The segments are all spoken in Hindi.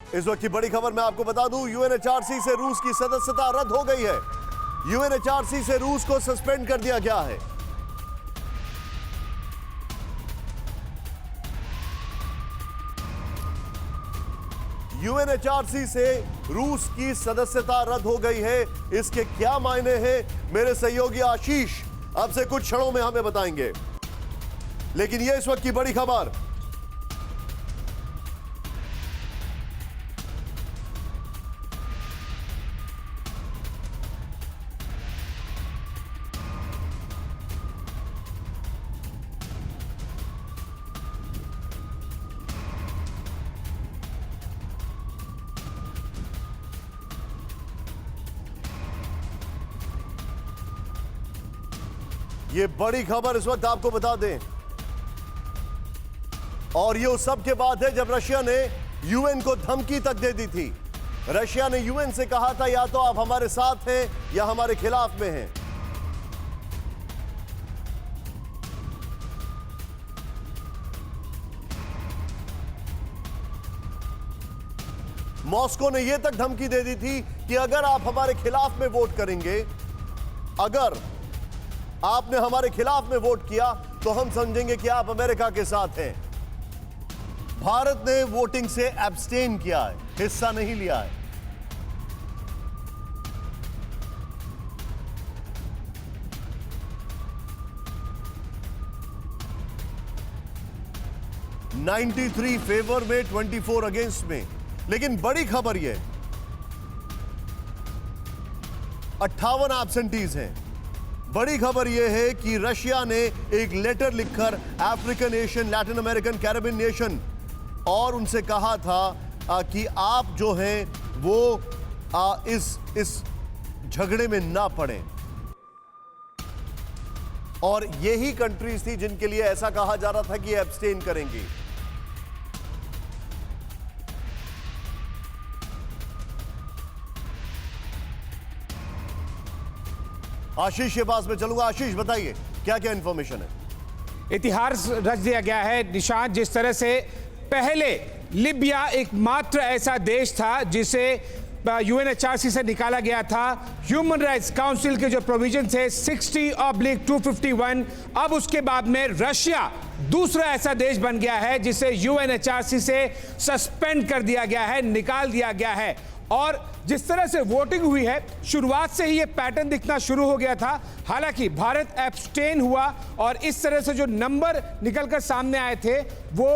इस वक्त की बड़ी खबर मैं आपको बता दूं, यूएनएचआरसी से रूस की सदस्यता रद्द हो गई है। यूएनएचआरसी से रूस को सस्पेंड कर दिया गया है। यूएनएचआरसी से रूस की सदस्यता रद्द हो गई है। इसके क्या मायने हैं, मेरे सहयोगी आशीष अब से कुछ क्षणों में हमें बताएंगे। लेकिन यह इस वक्त की बड़ी खबर। ये बड़ी खबर इस वक्त आपको बता दें, और ये उस सब के बाद है जब रशिया ने यूएन को धमकी तक दे दी थी। रशिया ने यूएन से कहा था या तो आप हमारे साथ हैं या हमारे खिलाफ में हैं। मॉस्को ने यह तक धमकी दे दी थी कि अगर आप हमारे खिलाफ में वोट करेंगे, अगर आपने हमारे खिलाफ में वोट किया तो हम समझेंगे कि आप अमेरिका के साथ हैं। भारत ने वोटिंग से एब्सटेन किया है, हिस्सा नहीं लिया है। (93) फेवर में, 24 अगेंस्ट में। लेकिन बड़ी खबर यह, 58 एब्सेंटीज हैं। बड़ी खबर यह है कि रशिया ने एक लेटर लिखकर African, Asian, Latin American, Caribbean nation और उनसे कहा था कि आप जो हैं वो इस झगड़े में ना पड़ें। और यही कंट्रीज थी जिनके लिए ऐसा कहा जा रहा था कि एब्सटेन करेंगी। आशीष के पास में चलूंगा। आशीष बताइए क्या क्या इंफॉर्मेशन है। इतिहास रच दिया गया है निशांत। जिस तरह से पहले लिबिया एकमात्र ऐसा देश था जिसे यूएनएचआरसी से निकाला गया था। ह्यूमन राइट्स काउंसिल के जो प्रोविजन थे 60/251, अब उसके बाद में रशिया दूसरा ऐसा देश बन गया है जिसे यूएनएचआरसी से सस्पेंड कर दिया गया है, निकाल दिया गया है। और जिस तरह से वोटिंग हुई है, शुरुआत से ही ये पैटर्न दिखना शुरू हो गया था। हालांकि भारत एब्सटेन हुआ और इस तरह से जो नंबर निकलकर सामने आए थे वो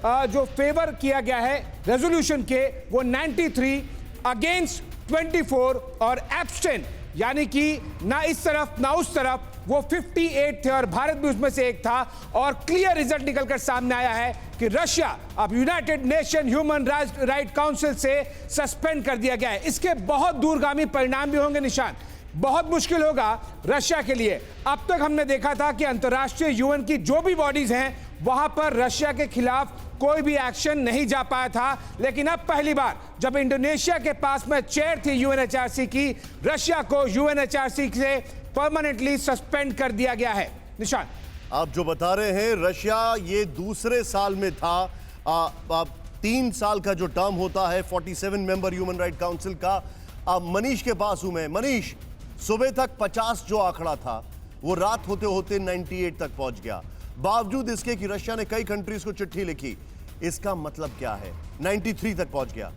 जो फेवर किया गया है रेजोल्यूशन के, वो 93 अगेंस्ट 24 और एब्सटेन यानी कि ना इस तरफ ना उस तरफ, वो 58 थे और भारत भी उसमें से एक था। और क्लियर रिजल्ट निकलकर सामने आया है कि रशिया अब United nation human right council से सस्पेंड कर दिया गया है। इसके बहुत दूरगामी परिणाम भी होंगे निशान। बहुत मुश्किल होगा रशिया के लिए। अब तक हमने देखा था कि अंतर्राष्ट्रीय यूएन की जो भी बॉडीज हैं वहां पर रशिया के खिलाफ कोई भी एक्शन नहीं जा पाया था। लेकिन अब पहली बार जब इंडोनेशिया के पास में चेयर थी यूएनएचआरसी की, रशिया को यूएनएचआरसी से परमानेंटली सस्पेंड कर दिया गया है। निशान, आप जो बता रहे हैं, रशिया ये दूसरे साल में था। 3 साल का जो टर्म होता है 47 मेंबर ह्यूमन राइट काउंसिल का। मनीष के पास हूं मैं। मनीष, सुबह तक 50 जो आंकड़ा था वो रात होते होते 98 तक पहुंच गया, बावजूद इसके कि रशिया ने कई कंट्रीज को चिट्ठी लिखी। इसका मतलब क्या है? 93 तक पहुंच गया।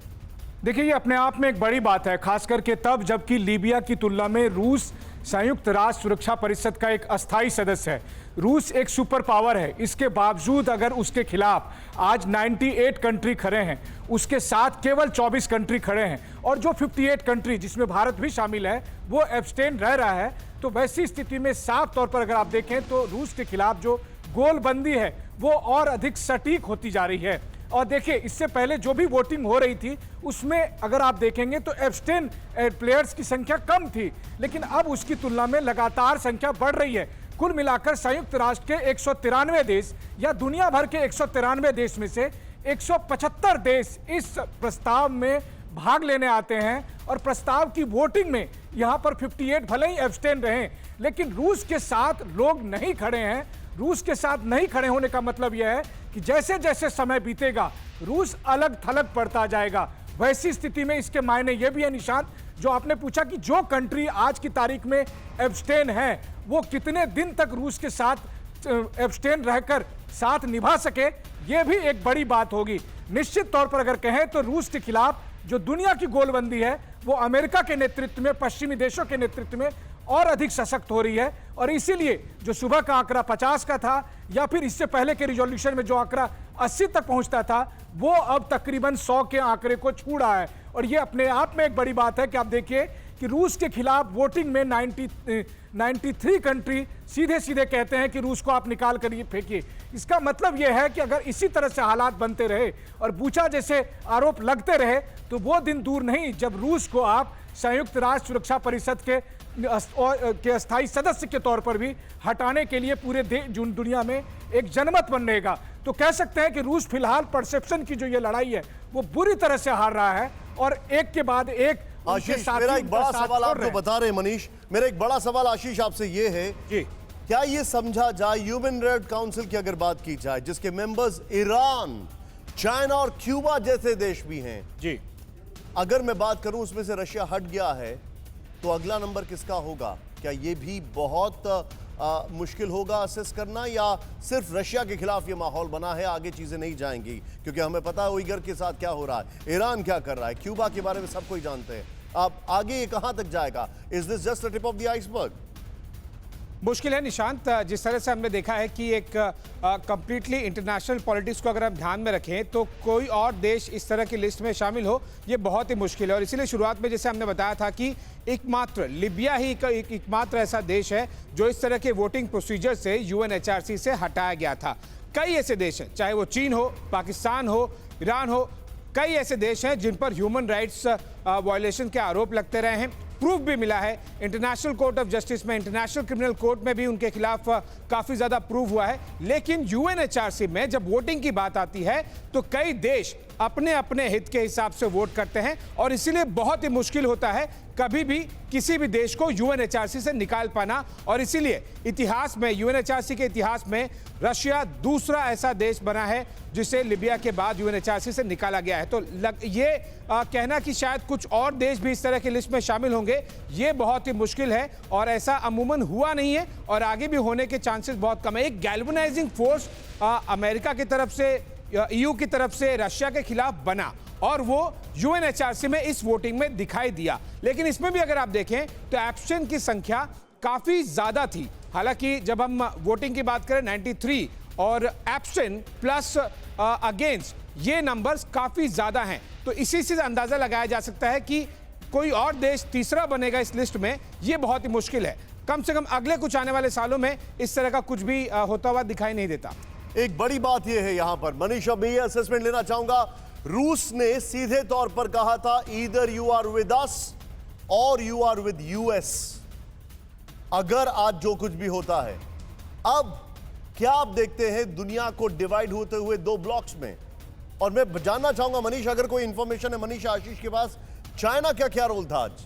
देखिए, ये अपने आप में एक बड़ी बात है, खास करके तब जबकि लीबिया की तुलना में रूस संयुक्त राष्ट्र सुरक्षा परिषद का एक अस्थायी सदस्य है। रूस एक सुपर पावर है। इसके बावजूद अगर उसके खिलाफ आज 98 कंट्री खड़े हैं, उसके साथ केवल 24 कंट्री खड़े हैं, और जो 58 कंट्री जिसमें भारत भी शामिल है वो एब्सटेन रह रहा है, तो वैसी स्थिति में साफ तौर पर अगर आप देखें तो रूस के खिलाफ जो गोलबंदी है वो और अधिक सटीक होती जा रही है। और देखिए, इससे पहले जो भी वोटिंग हो रही थी उसमें अगर आप देखेंगे तो एब्सटेन प्लेयर्स की संख्या कम थी, लेकिन अब उसकी तुलना में लगातार संख्या बढ़ रही है। कुल मिलाकर संयुक्त राष्ट्र के 193 देश या दुनिया भर के 193 देश में से 175 देश इस प्रस्ताव में भाग लेने आते हैं। और प्रस्ताव की वोटिंग में यहाँ पर 58 भले ही एब्सटेन रहे, लेकिन रूस के साथ लोग नहीं खड़े हैं। रूस के साथ नहीं खड़े होने का मतलब यह है कि जैसे जैसे समय बीतेगा रूस अलग थलग पड़ता जाएगा। वैसी स्थिति में इसके मायने ये भी है निशांत, जो आपने पूछा कि जो कंट्री आज की तारीख में एब्स्टेन है वो कितने दिन तक रूस के साथ एब्स्टेन रहकर साथ निभा सके, ये भी एक बड़ी बात होगी। निश्चित तौर पर अगर कहें तो रूस के खिलाफ जो दुनिया की गोलबंदी है वो अमेरिका के नेतृत्व में, पश्चिमी देशों के नेतृत्व में और अधिक सशक्त हो रही है। और इसीलिए जो सुबह का आंकड़ा 50 का था या फिर इससे पहले के रिजोल्यूशन में जो आंकड़ा 80 तक पहुंचता था, वो अब तकरीबन 100 के आंकड़े को छू रहा है। और ये अपने आप में एक बड़ी बात है कि आप देखिए कि रूस के खिलाफ वोटिंग में 93 कंट्री सीधे सीधे कहते हैं कि रूस को आप निकाल कर ये फेंकिए। इसका मतलब यह है कि अगर इसी तरह से हालात बनते रहे और बूचा जैसे आरोप लगते रहे तो वो दिन दूर नहीं जब रूस को आप संयुक्त राष्ट्र सुरक्षा परिषद के अस्थायी सदस्य के तौर पर भी हटाने के लिए पूरे दुनिया में एक जनमत बनेगा। तो कह सकते हैं कि रूस फिलहाल परसेप्शन की जो ये लड़ाई है वो बुरी तरह से हार रहा है और एक के बाद एक आशीष, मेरा एक बड़ा सवाल आप जो बता रहे हैं मनीष, मेरा एक बड़ा सवाल आशीष आपसे ये है जी, क्या ये समझा जाए ह्यूमन राइट काउंसिल की अगर बात की जाए जिसके मेंबर्स ईरान, चाइना और क्यूबा जैसे देश भी हैं जी, अगर मैं बात करूं उसमें से रशिया हट गया है तो अगला नंबर किसका होगा? क्या ये भी बहुत मुश्किल होगा असेस करना, या सिर्फ रशिया के खिलाफ ये माहौल बना है, आगे चीजें नहीं जाएंगी? क्योंकि हमें पता है उइगर के साथ क्या हो रहा है, ईरान क्या कर रहा है, क्यूबा के बारे में सब कोई जानते हैं। अब आगे ये कहां तक जाएगा? Is this just the tip of the iceberg? मुश्किल है निशांत, जिस तरह से हमने देखा है कि एक कंप्लीटली इंटरनेशनल पॉलिटिक्स को अगर हम ध्यान में रखें तो कोई और देश इस तरह की लिस्ट में शामिल हो ये बहुत ही मुश्किल है। और इसीलिए शुरुआत में जैसे हमने बताया था कि एकमात्र लिबिया ही एकमात्र ऐसा देश है जो इस तरह के वोटिंग प्रोसीजर से UNHRC से हटाया गया था। कई ऐसे देश हैं, चाहे वो चीन हो, पाकिस्तान हो, ईरान हो, कई ऐसे देश हैं जिन पर ह्यूमन राइट्स वायलेशन के आरोप लगते रहे हैं, प्रूफ भी मिला है। इंटरनेशनल कोर्ट ऑफ जस्टिस में, इंटरनेशनल क्रिमिनल कोर्ट में भी उनके खिलाफ काफी ज्यादा प्रूफ हुआ है। लेकिन UNHRC में जब वोटिंग की बात आती है तो कई देश अपने अपने हित के हिसाब से वोट करते हैं और इसीलिए बहुत ही मुश्किल होता है कभी भी किसी भी देश को UNHRC से निकाल पाना। और इसीलिए इतिहास में, UNHRC के इतिहास में रशिया दूसरा ऐसा देश बना है जिसे लिबिया के बाद UNHRC से निकाला गया है। तो ये कहना कि शायद कुछ और देश भी इस तरह की लिस्ट में शामिल होंगे ये बहुत ही मुश्किल है और ऐसा अमूमन हुआ नहीं है और आगे भी होने के चांसेस बहुत कम है। एक गैल्वनाइजिंग फोर्स अमेरिका की तरफ से, EU की तरफ से रशिया के खिलाफ बना और वो UNHRC में इस वोटिंग में दिखाई दिया। लेकिन इसमें भी अगर आप देखें तो एब्स्टेन की संख्या काफी ज्यादा थी। हालांकि जब हम वोटिंग की बात करें 93 और एब्स्टेन प्लस अगेंस्ट, ये नंबर्स काफी ज्यादा हैं। तो इसी से अंदाजा लगाया जा सकता है कि कोई और देश तीसरा बनेगा इस लिस्ट में, ये बहुत ही मुश्किल है। कम से कम अगले कुछ आने वाले सालों में इस तरह का कुछ भी होता हुआ दिखाई नहीं देता। एक बड़ी बात यह है यहां पर मनीष, अब मैं ये असेसमेंट लेना चाहूंगा। रूस ने सीधे तौर पर कहा था either you are with us और यू आर विद US। अगर आज जो कुछ भी होता है, अब क्या आप देखते हैं दुनिया को डिवाइड होते हुए दो ब्लॉक्स में? और मैं जानना चाहूंगा मनीष, अगर कोई इंफॉर्मेशन है मनीष, आशीष के पास, चाइना का क्या रोल था आज?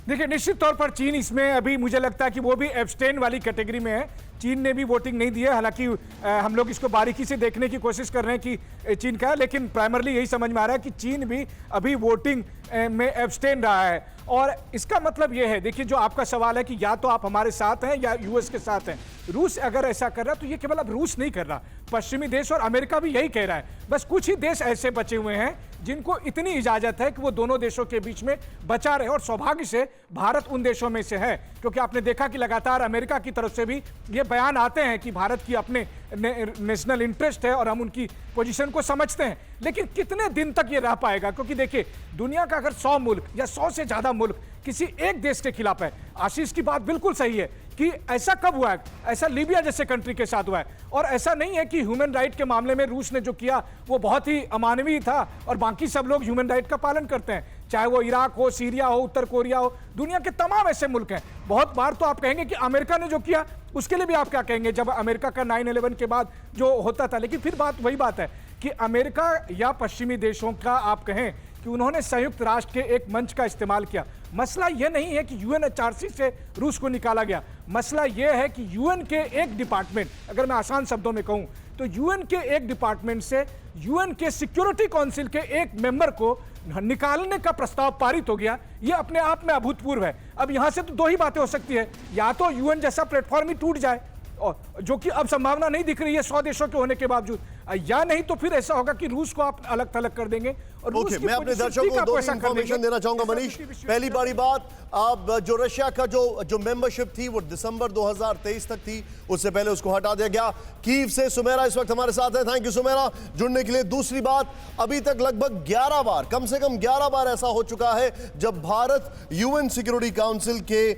देखिए निश्चित तौर पर चीन इसमें अभी मुझे लगता है कि वो भी एब्स्टेन वाली कैटेगरी में है। चीन ने भी वोटिंग नहीं दी है। हालांकि हम लोग इसको बारीकी से देखने की कोशिश कर रहे हैं कि चीन का है, लेकिन प्राइमरली यही समझ में आ रहा है कि चीन भी अभी वोटिंग में एब्स्टेन रहा है। और इसका मतलब ये है, देखिए जो आपका सवाल है कि या तो आप हमारे साथ हैं या US के साथ हैं। रूस अगर ऐसा कर रहा है तो ये केवल अब रूस नहीं कर रहा, पश्चिमी देश और अमेरिका भी यही कह रहा है। बस कुछ ही देश ऐसे बचे हुए हैं जिनको इतनी इजाजत है कि वो दोनों देशों के बीच में बचा रहे। और सौभाग्य से भारत उन देशों में से है, क्योंकि आपने देखा कि लगातार अमेरिका की तरफ से भी ये बयान आते हैं कि भारत की अपने नेशनल इंटरेस्ट है और हम उनकी पोजीशन को समझते हैं। लेकिन कितने दिन तक ये रह पाएगा? क्योंकि देखिए दुनिया का अगर 100 मुल्क या 100 से ज्यादा मुल्क किसी एक देश के खिलाफ है, आशीष की बात बिल्कुल सही है कि ऐसा कब हुआ है? ऐसा लीबिया जैसे कंट्री के साथ हुआ है। और ऐसा नहीं है कि ह्यूमन राइट के मामले में रूस ने जो किया वो बहुत ही अमानवीय था और बाकी सब लोग ह्यूमन राइट का पालन करते हैं, चाहे वो इराक हो, सीरिया हो, उत्तर कोरिया हो, दुनिया के तमाम ऐसे मुल्क हैं। बहुत बार तो आप कहेंगे कि अमेरिका ने जो किया उसके लिए भी आप क्या कहेंगे, जब अमेरिका का 9/11 के बाद जो होता था। लेकिन फिर बात वही बात है कि अमेरिका या पश्चिमी देशों का आप कहें कि उन्होंने संयुक्त राष्ट्र के एक मंच का इस्तेमाल किया। मसला यह नहीं है कि UNHRC से रूस को निकाला गया, मसला यह है कि UN के एक डिपार्टमेंट, अगर मैं आसान शब्दों में कहूं तो यूएन के एक डिपार्टमेंट से यूएन के सिक्योरिटी काउंसिल के एक मेंबर को निकालने का प्रस्ताव पारित हो गया। यह अपने आप में अभूतपूर्व है। अब यहां से तो दो ही बातें हो सकती है, या तो यूएन जैसा प्लेटफॉर्म ही टूट जाए, और जो कि अब संभावना नहीं दिख रही है 100 देशों के होने के बावजूद, या नहीं तो फिर ऐसा होगा कि रूस को आप अलग थलग कर देंगे। और ओके, मैं अपने दर्शकों को दो इंफॉर्मेशन देना चाहूंगा मनीष। पहली बड़ी बात, अब जो रशिया का जो मेंबरशिप थी वो दिसंबर 2023 तक थी, उससे पहले उसको हटा दिया गया। कीव से सुमेरा इस वक्त हमारे साथ है, थैंक यू सुमेरा जुड़ने के लिए। दूसरी बात, अभी तक लगभग 11 बार, कम से कम 11 बार ऐसा हो चुका है जब भारत यूएन सिक्योरिटी काउंसिल के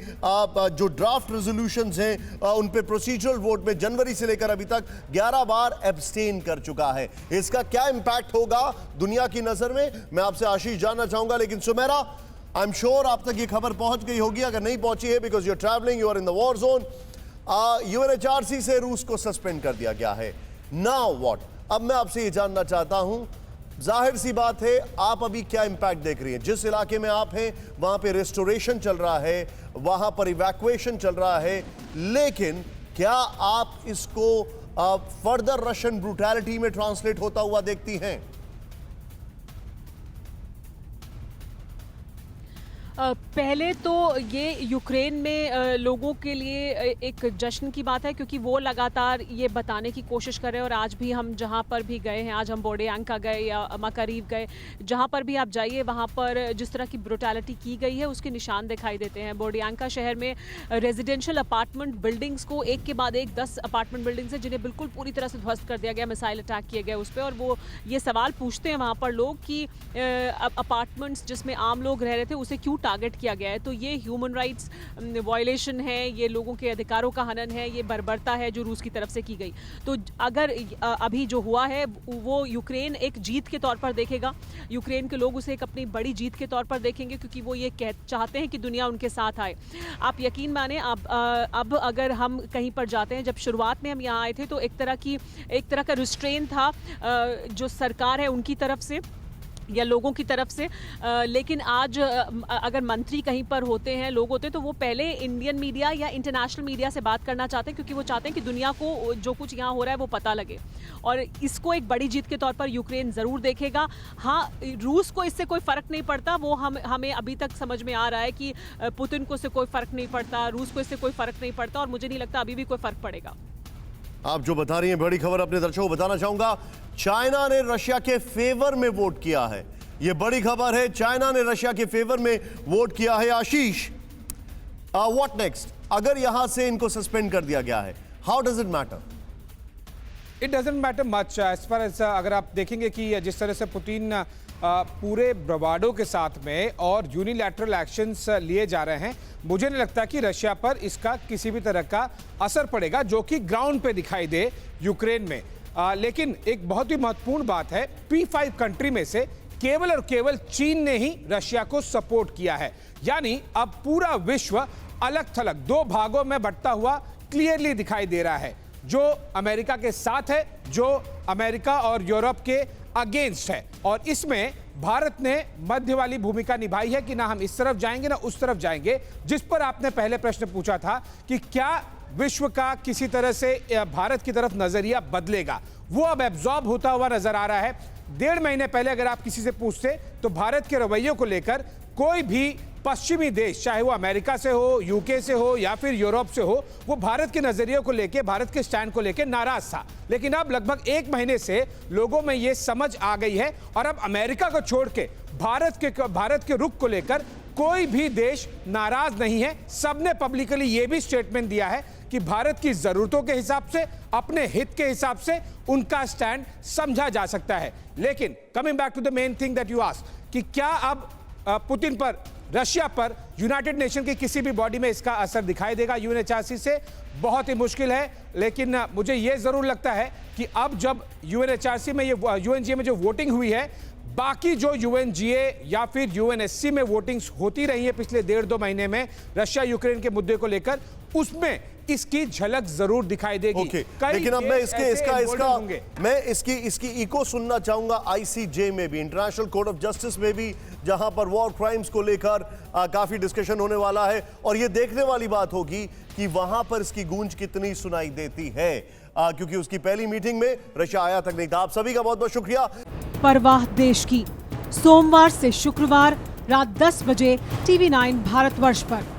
जो ड्राफ्ट रेजोल्यूशंस हैं उन पे प्रोसीजरल वोट में जनवरी से लेकर अभी तक 11 बार एब्सटेन कर चुका है। इसका क्या इंपैक्ट होगा दुनिया की नजर में, मैं आपसे आशीष जानना चाहूंगा। लेकिन सुमेरा, आई एम श्योर आप तक ये खबर पहुंच गई होगी, अगर नहीं पहुंची है because you are travelling, you are in the war zone. UNHRC से रूस को सस्पेंड कर दिया गया है। Now what? अब मैं आपसे ये जानना चाहता हूं, जाहिर सी बात है आप अभी क्या इंपैक्ट देख रही हैं? जिस इलाके में आप हैं वहां पे रेस्टोरेशन चल रहा है, वहां पर इवैक्यूएशन चल रहा है, लेकिन क्या आप इसको फर्दर रशियन ब्रूटैलिटी में ट्रांसलेट होता हुआ देखती हैं? पहले तो ये यूक्रेन में लोगों के लिए एक जश्न की बात है, क्योंकि वो लगातार ये बताने की कोशिश कर रहे हैं। और आज भी हम जहाँ पर भी गए हैं, आज हम बोर्डियांका गए या मकारीव गए, जहाँ पर भी आप जाइए वहाँ पर जिस तरह की ब्रुटैलिटी की गई है उसके निशान दिखाई देते हैं। बोर्डियांका शहर में रेजिडेंशियल अपार्टमेंट बिल्डिंग्स को एक के बाद एक 10 अपार्टमेंट बिल्डिंग्स हैं जिन्हें बिल्कुल पूरी तरह से ध्वस्त कर दिया गया, मिसाइल अटैक किए गए उस पर। और वो ये सवाल पूछते हैं वहाँ पर लोग कि अपार्टमेंट्स जिसमें आम लोग रह रहे थे उसे क्यों टारगेट किया गया है। तो ये ह्यूमन राइट्स वायलेशन है, ये लोगों के अधिकारों का हनन है, ये बर्बरता है जो रूस की तरफ से की गई। तो अगर अभी जो हुआ है वो यूक्रेन एक जीत के तौर पर देखेगा, यूक्रेन के लोग उसे एक अपनी बड़ी जीत के तौर पर देखेंगे, क्योंकि वो ये चाहते हैं कि दुनिया उनके साथ आए। आप यकीन माने, अब अगर हम कहीं पर जाते हैं, जब शुरुआत में हम यहाँ आए थे तो एक तरह का रिस्ट्रेन था जो सरकार है उनकी तरफ से या लोगों की तरफ से। लेकिन आज अगर मंत्री कहीं पर होते हैं, लोग होते हैं, तो वो पहले इंडियन मीडिया या इंटरनेशनल मीडिया से बात करना चाहते हैं, क्योंकि वो चाहते हैं कि दुनिया को जो कुछ यहाँ हो रहा है वो पता लगे। और इसको एक बड़ी जीत के तौर पर यूक्रेन ज़रूर देखेगा। हाँ, रूस को इससे कोई फ़र्क नहीं पड़ता, वो हमें अभी तक समझ में आ रहा है कि पुतिन को इससे कोई फ़र्क नहीं पड़ता, रूस को इससे कोई फ़र्क नहीं पड़ता, और मुझे नहीं लगता अभी भी कोई फ़र्क पड़ेगा। आप जो बता रही हैं बड़ी खबर, अपने दर्शकों को बताना चाहूंगा, चाइना ने रशिया के फेवर में वोट किया है। यह बड़ी खबर है, चाइना ने रशिया के फेवर में वोट किया है। Ashish, what next? अगर यहां से इनको सस्पेंड कर दिया गया है, how does it matter? It doesn't matter much as far as, अगर आप देखेंगे कि जिस तरह से पुतिन पूरे ब्रवाडो के साथ में और यूनिलैटरल एक्शंस लिए जा रहे हैं, मुझे नहीं लगता कि रशिया पर इसका किसी भी तरह का असर पड़ेगा जो कि ग्राउंड पे दिखाई दे यूक्रेन में। लेकिन एक बहुत ही महत्वपूर्ण बात है, P5 कंट्री में से केवल और केवल चीन ने ही रशिया को सपोर्ट किया है। यानी अब पूरा विश्व अलग थलग दो भागों में बंटता हुआ क्लियरली दिखाई दे रहा है, जो अमेरिका के साथ है, जो अमेरिका और यूरोप के अगेंस्ट है। और इसमें भारत ने मध्य वाली भूमिका निभाई है कि ना हम इस तरफ जाएंगे ना उस तरफ जाएंगे। जिस पर आपने पहले प्रश्न पूछा था कि क्या विश्व का किसी तरह से भारत की तरफ नजरिया बदलेगा, वो अब एब्जॉर्ब होता हुआ नजर आ रहा है। 1.5 महीने पहले अगर आप किसी से पूछते तो भारत के रवैयों को लेकर कोई भी पश्चिमी देश, चाहे वो अमेरिका से हो, यूके से हो या फिर यूरोप से हो, वो भारत के नजरिए को लेकर, भारत के स्टैंड को लेकर नाराज था। लेकिन अब लगभग 1 महीने से लोगों में ये समझ आ गई है और अब अमेरिका को छोड़ के भारत के रुख को लेकर कोई भी देश नाराज नहीं है। सबने पब्लिकली ये भी स्टेटमेंट दिया है कि भारत की जरूरतों के हिसाब से, अपने हित के हिसाब से उनका स्टैंड समझा जा सकता है। लेकिन coming back to the main thing that you asked कि क्या अब पुतिन पर, रशिया पर यूनाइटेड नेशन की किसी भी बॉडी में इसका असर दिखाई देगा यूएनएचआरसी से? बहुत ही मुश्किल है। लेकिन मुझे यह जरूर लगता है कि अब जब यूएनएचआरसी में, ये यूएनजीए में जो वोटिंग हुई है, बाकी जो यूएनजीए या फिर यूएनएससी में वोटिंग्स होती रही है पिछले 1.5-2 महीने में रशिया यूक्रेन के मुद्दे को लेकर, उसमें इसकी झलक जरूर दिखाई देगी। लेकिन अब मैं इसकी इको सुनना चाहूंगा आईसीजे में भी, इंटरनेशनल कोर्ट ऑफ जस्टिस में भी, जहां पर वॉर क्राइम्स को लेकर काफी डिस्कशन होने वाला है। और यह देखने वाली बात होगी कि वहां पर इसकी गूंज कितनी सुनाई देती है। क्योंकि उसकी पहली मीटिंग में रशिया आया तक नहीं था। आप सभी का बहुत बहुत शुक्रिया। परवाह देश की, सोमवार से शुक्रवार रात 10 बजे TV9 भारतवर्ष पर।